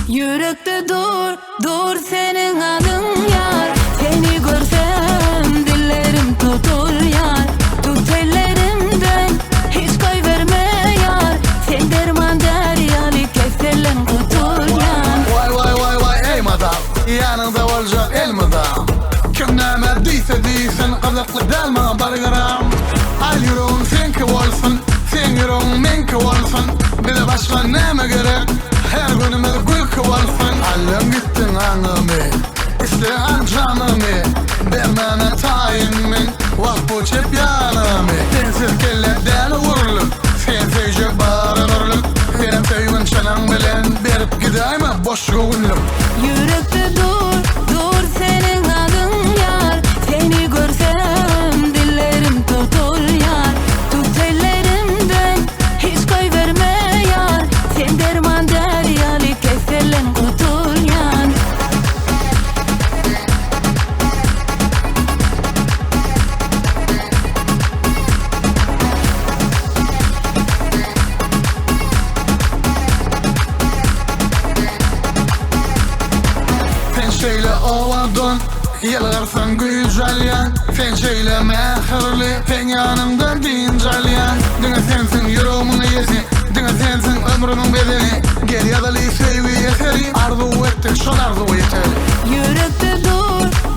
Yürekte dur, dur senin adın yar. Seni görsem dillerim tutur yar. Tut ellerimden hiç koy verme yar. Sen derman deryalı keselen kutur yar. Vay vay vay vay ey madam, yanında olacak el madam. Kim neme deyse deysin, kızıklı delma bargaram. Al yüreğin senki olsun, sen yüreğin menki olsun. Bize başka neme gerek, her günümüz gül ki olsun. Allem gittin anımı, isteyen canımı. Dermana tayin min, vak bu çep yanımı. Sensiz kelle deli vuruluk, sen seycek bağırırlık. Sen seyvin çanan bilen, berip gidayma boş gönlüm. Yürekte dur, dur senin adın yar. Seni görsem dillerim tutur yar. Tut ellerimden hiç koy verme yar. Sen derman deryalı keselen kutur yar. Sen şöyle ovadın, yılgarsan güzelyen. Sen şöyle mehirli, sen yanımda dincelyen. Dine sensin yüreğimin iyisi, dine sensin ömrümün bedeli. Gel yadalı sevgi yeteri, arzu ettik şol arzu yeter. Yürekte dur,